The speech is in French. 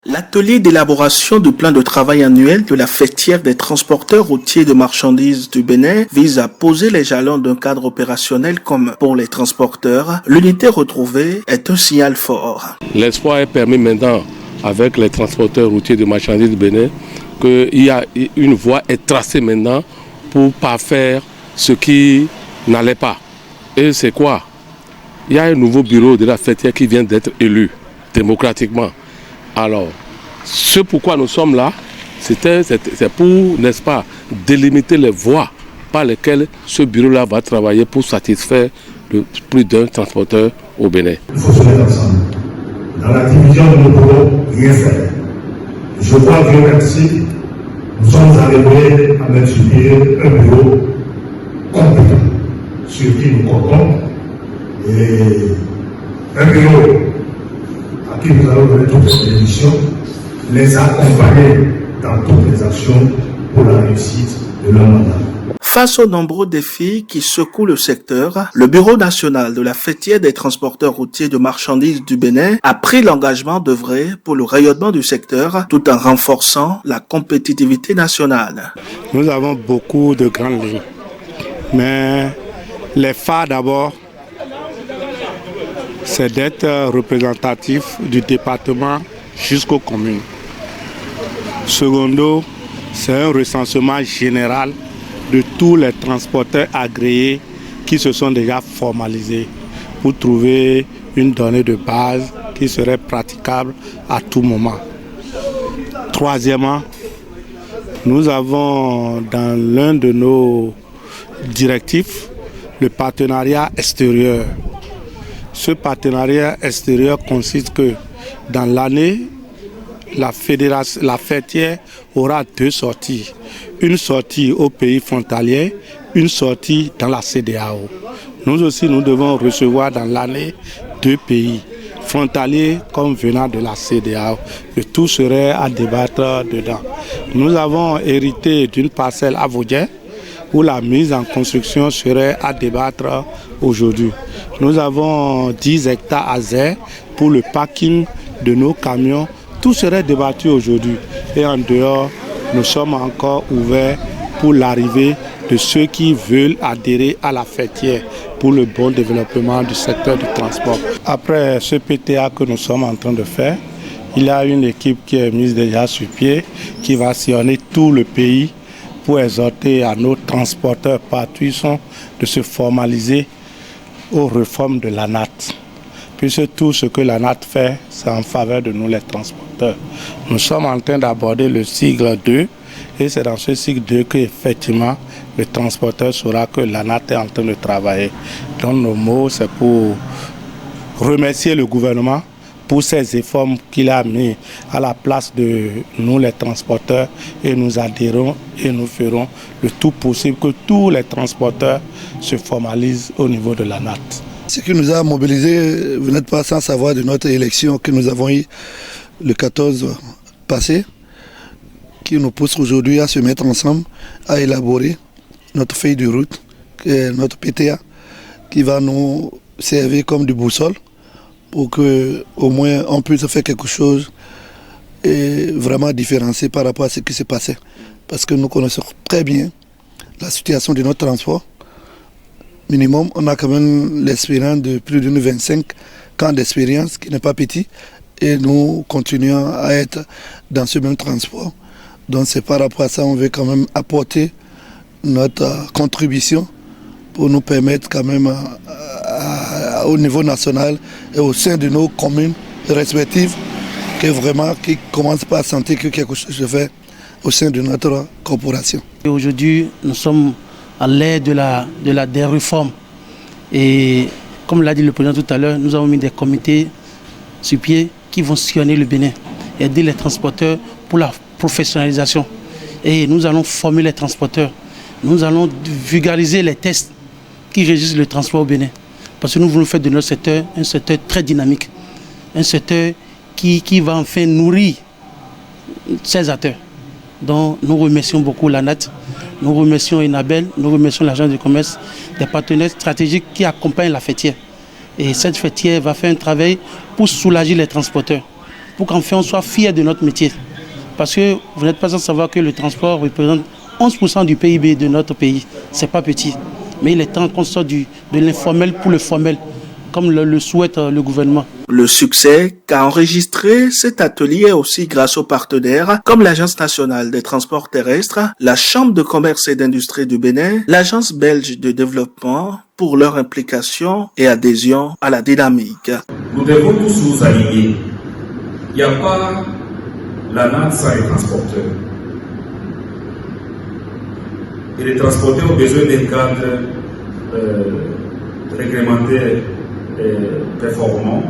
L'atelier d'élaboration du plan de travail annuel de la fêtière des transporteurs routiers de marchandises du Bénin vise à poser les jalons d'un cadre opérationnel commun. Pour les transporteurs, l'unité retrouvée est un signal fort. L'espoir est permis maintenant avec les transporteurs routiers de marchandises du Bénin qu'il y a une voie est tracée maintenant pour parfaire ce qui n'allait pas. Et c'est quoi? Il y a un nouveau bureau de la fêtière qui vient d'être élu démocratiquement. Alors, ce pourquoi nous sommes là, c'est pour, n'est-ce pas, délimiter les voies par lesquelles ce bureau-là va travailler pour satisfaire plus d'un transporteur au Bénin. Il faut se mettre ensemble. Dans la division, nous ne pouvons rien faire. Je crois que merci, nous sommes arrivés à mettre sur pied un bureau compétent, sur qui nous comptons, et un bureau à qui nous allons donner toutes les missions, les accompagner dans toutes les actions pour la réussite de leur mandat. Face aux nombreux défis qui secouent le secteur, le Bureau national de la fêtière des transporteurs routiers de marchandises du Bénin a pris l'engagement d'œuvrer pour le rayonnement du secteur tout en renforçant la compétitivité nationale. Nous avons beaucoup de grandes lignes, mais les phares d'abord, c'est d'être représentatif du département jusqu'aux communes. Secondo, c'est un recensement général de tous les transporteurs agréés qui se sont déjà formalisés pour trouver une donnée de base qui serait praticable à tout moment. Troisièmement, nous avons dans l'un de nos directifs le partenariat extérieur. Ce partenariat extérieur consiste que dans l'année, la fêtière aura deux sorties. Une sortie au pays frontalier, une sortie dans la CEDEAO. Nous aussi, nous devons recevoir dans l'année deux pays frontaliers comme venant de la CEDEAO. Le tout serait à débattre dedans. Nous avons hérité d'une parcelle à Vaudien où la mise en construction serait à débattre aujourd'hui. Nous avons 10 hectares à Zé pour le parking de nos camions. Tout serait débattu aujourd'hui. Et en dehors, nous sommes encore ouverts pour l'arrivée de ceux qui veulent adhérer à la fêtière pour le bon développement du secteur du transport. Après ce PTA que nous sommes en train de faire, il y a une équipe qui est mise déjà sur pied, qui va sillonner tout le pays pour exhorter à nos transporteurs partout de se formaliser aux réformes de l'ANAT. Puisque tout ce que l'ANAT fait, c'est en faveur de nous les transporteurs. Nous sommes en train d'aborder le cycle 2 et c'est dans ce cycle 2 qu'effectivement le transporteur saura que l'ANAT est en train de travailler. Donc nos mots, c'est pour remercier le gouvernement pour ces efforts qu'il a mis à la place de nous les transporteurs et nous adhérons et nous ferons le tout possible que tous les transporteurs se formalisent au niveau de l'ANAT. Ce qui nous a mobilisés, vous n'êtes pas sans savoir de notre élection que nous avons eue le 14 passé, qui nous pousse aujourd'hui à se mettre ensemble, à élaborer notre feuille de route, notre PTA, qui va nous servir comme du boussole pour qu'au moins on puisse faire quelque chose et vraiment différencier par rapport à ce qui s'est passé. Parce que nous connaissons très bien la situation de notre transport. Minimum, on a quand même l'expérience de plus de 25 ans d'expérience, qui n'est pas petit, et nous continuons à être dans ce même transport. Donc c'est par rapport à ça qu'on veut quand même apporter notre contribution pour nous permettre quand même au niveau national et au sein de nos communes respectives que vraiment qui commencent pas à sentir que quelque chose se fait au sein de notre corporation. Aujourd'hui, nous sommes à l'ère des réformes. Et comme l'a dit le président tout à l'heure, nous avons mis des comités sur pied qui vont sillonner le Bénin, aider les transporteurs pour la professionnalisation. Et nous allons former les transporteurs. Nous allons vulgariser les tests qui régissent le transport au Bénin. Parce que nous voulons faire de notre secteur un secteur très dynamique, un secteur qui va enfin nourrir ses acteurs. Donc nous remercions beaucoup l'ANAT, nous remercions Enabel, nous remercions l'agence du commerce, des partenaires stratégiques qui accompagnent la fêtière. Et cette fêtière va faire un travail pour soulager les transporteurs, pour qu'enfin on soit fiers de notre métier. Parce que vous n'êtes pas sans savoir que le transport représente 11% du PIB de notre pays. Ce n'est pas petit. Mais il est temps qu'on sorte de l'informel pour le formel, comme le souhaite le gouvernement. Le succès qu'a enregistré cet atelier aussi grâce aux partenaires comme l'Agence nationale des transports terrestres, la Chambre de commerce et d'industrie du Bénin, l'Agence belge de développement pour leur implication et adhésion à la dynamique. Nous devons tous nous aligner. Il n'y a pas la NAT sans les transporteurs. Et les transporteurs ont besoin d'un cadre réglementaire performant